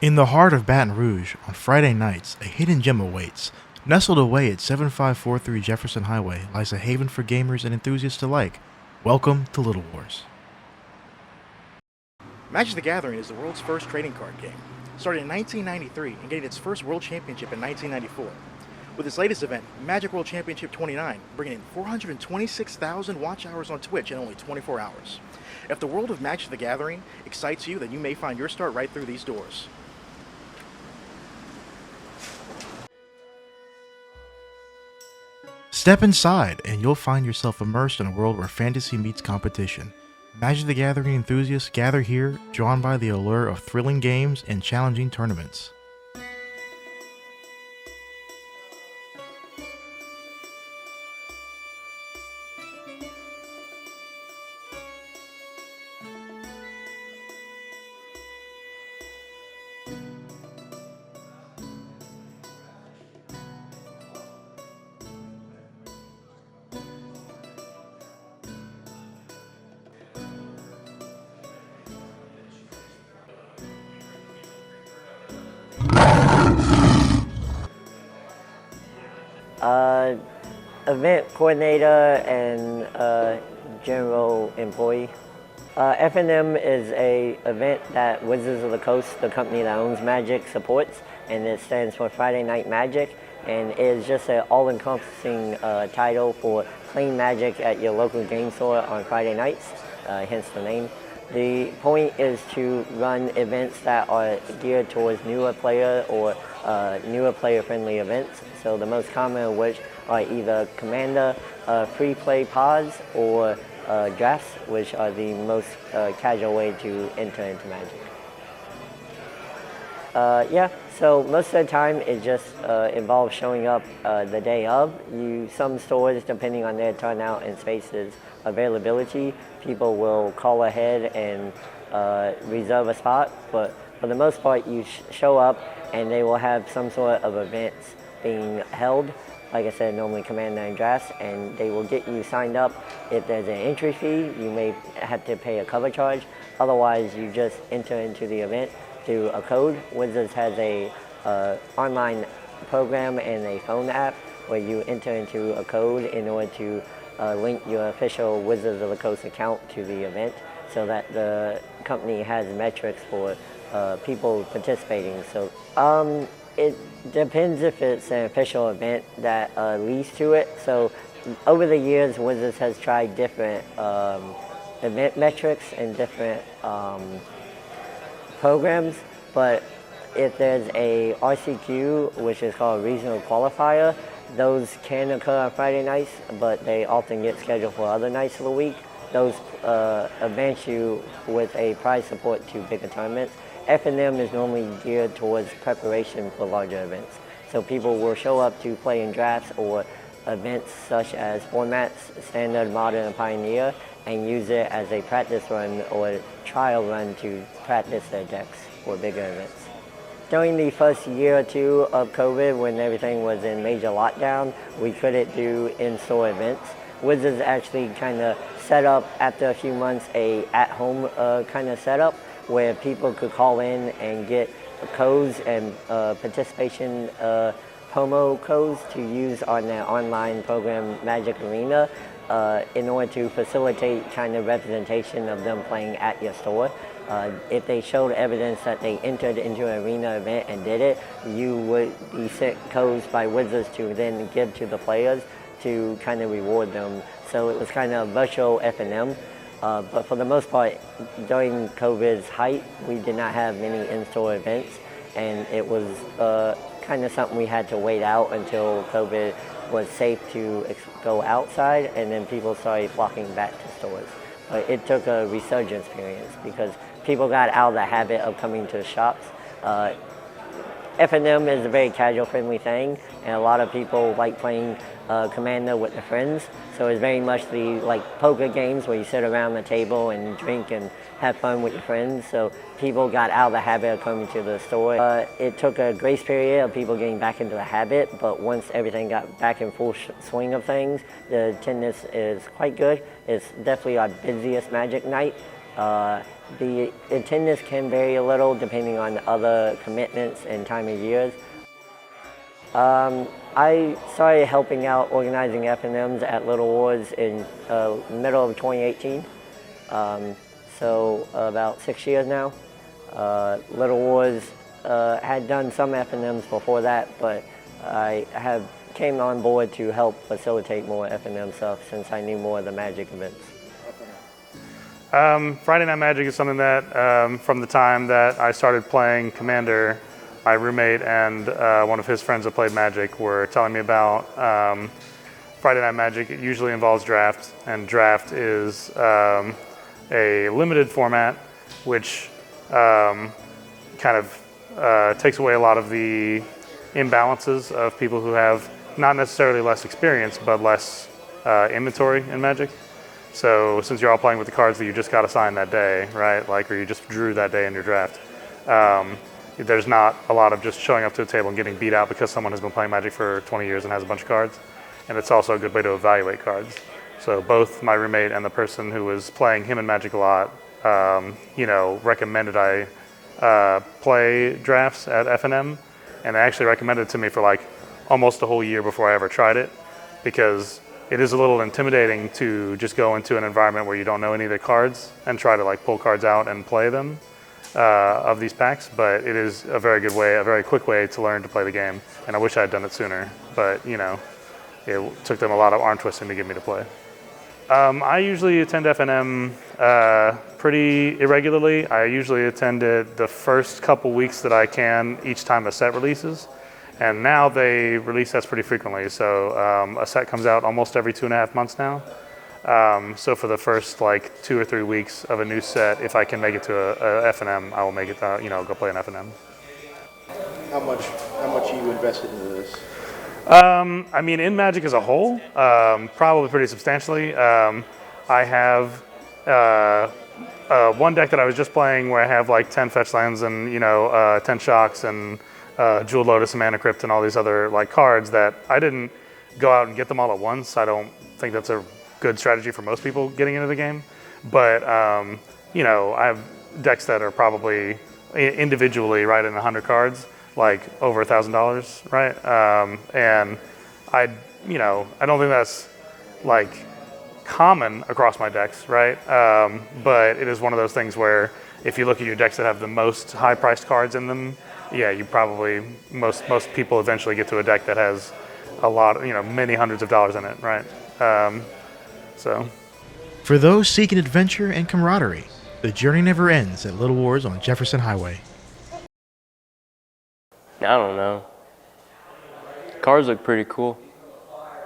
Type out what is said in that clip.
In the heart of Baton Rouge, on Friday nights, a hidden gem awaits. Nestled away at 7543 Jefferson Highway lies a haven for gamers and enthusiasts alike. Welcome to Little Wars. Magic the Gathering is the world's first trading card game. Started in 1993 and gained its first World Championship in 1994. With its latest event, Magic World Championship 29, bringing in 426,000 watch hours on Twitch in only 24 hours. If the world of Magic the Gathering excites you, then you may find your start right through these doors. Step inside, and you'll find yourself immersed in a world where fantasy meets competition. Magic the Gathering enthusiasts gather here, drawn by the allure of thrilling games and challenging tournaments. Event coordinator and general employee. F&M is a event that Wizards of the Coast, the company that owns Magic, supports, and it stands for Friday Night Magic, and it is just an all-encompassing title for playing Magic at your local game store on Friday nights, hence the name. The point is to run events that are geared towards newer player or newer player-friendly events. So the most common of which are either Commander, free play pods, or drafts, which are the most casual way to enter into Magic. Yeah, so most of the time it just involves showing up the day of. Some stores, depending on their turnout and spaces availability, people will call ahead and reserve a spot, but for the most part you show up and they will have some sort of events being held. Like I said, normally Commander and drafts, and they will get you signed up. If there's an entry fee, you may have to pay a cover charge. Otherwise, you just enter into the event through a code. Wizards has a online program and a phone app where you enter into a code in order to link your official Wizards of the Coast account to the event, so that the company has metrics for people participating. So it depends if it's an official event that leads to it. So over the years, Wizards has tried different event metrics and different programs, but if there's a RCQ, which is called Regional Qualifier, those can occur on Friday nights, but they often get scheduled for other nights of the week. Those advance you with a prize support to bigger tournaments. F&M is normally geared towards preparation for larger events. So people will show up to play in drafts or events such as formats, Standard, Modern, and Pioneer, and use it as a practice run or trial run to practice their decks for bigger events. During the first year or two of COVID, when everything was in major lockdown, we couldn't do in-store events. Wizards actually kind of set up, after a few months, a at-home kind of setup where people could call in and get codes and participation promo codes to use on their online program Magic Arena in order to facilitate kind of representation of them playing at your store. If they showed evidence that they entered into an arena event and did it, you would be sent codes by Wizards to then give to the players to kind of reward them. So it was kind of virtual F&M. But for the most part, during COVID's height, we did not have many in-store events, and it was kind of something we had to wait out until COVID was safe to go outside, and then people started flocking back to stores. But it took a resurgence experience because people got out of the habit of coming to shops. F&M is a very casual-friendly thing, and a lot of people like playing Commander with their friends. So it's very much the poker games where you sit around the table and drink and have fun with your friends. So people got out of the habit of coming to the store. It took a grace period of people getting back into the habit, but once everything got back in full swing of things, the attendance is quite good. It's definitely our busiest Magic night. The attendance can vary a little depending on other commitments and time of years. I started helping out organizing F&Ms at Little Wars in middle of 2018, so about 6 years now. Little Wars had done some F&Ms before that, but I have came on board to help facilitate more F&M stuff since I knew more of the Magic events. Friday Night Magic is something that from the time that I started playing Commander, my roommate and one of his friends that played Magic were telling me about. Friday Night Magic. It usually involves draft, and draft is a limited format which kind of takes away a lot of the imbalances of people who have not necessarily less experience but less inventory in Magic. So since you're all playing with the cards that you just got assigned that day, right, like, or you just drew that day in your draft, there's not a lot of just showing up to the table and getting beat out because someone has been playing Magic for 20 years and has a bunch of cards. And it's also a good way to evaluate cards. So both my roommate and the person who was playing him in Magic a lot, recommended I play drafts at F&M, and they actually recommended it to me for like almost a whole year before I ever tried it, because it is a little intimidating to just go into an environment where you don't know any of the cards and try to like pull cards out and play them of these packs, but it is a very good way, a very quick way to learn to play the game, and I wish I had done it sooner, but it took them a lot of arm twisting to get me to play. I usually attend F&M pretty irregularly. I usually attend it the first couple weeks that I can each time a set releases. And now they release sets pretty frequently. So a set comes out almost every 2.5 months now. So for the first like 2 or 3 weeks of a new set, if I can make it to a F&M, I will make it, go play an F&M. How much are you invested into this? In Magic as a whole, probably pretty substantially. I have one deck that I was just playing where I have like 10 fetch lands and 10 shocks and Jewel Lotus and Mana Crypt and all these other like cards that I didn't go out and get them all at once. I don't think that's a good strategy for most people getting into the game. But I have decks that are probably individually right in 100 cards, like over $1,000, right? And I don't think that's like common across my decks, right? But it is one of those things where if you look at your decks that have the most high-priced cards in them, yeah, you probably most people eventually get to a deck that has a lot, many hundreds of dollars in it, right? For those seeking adventure and camaraderie, the journey never ends at Little Wars on Jefferson Highway. I don't know. Cars look pretty cool.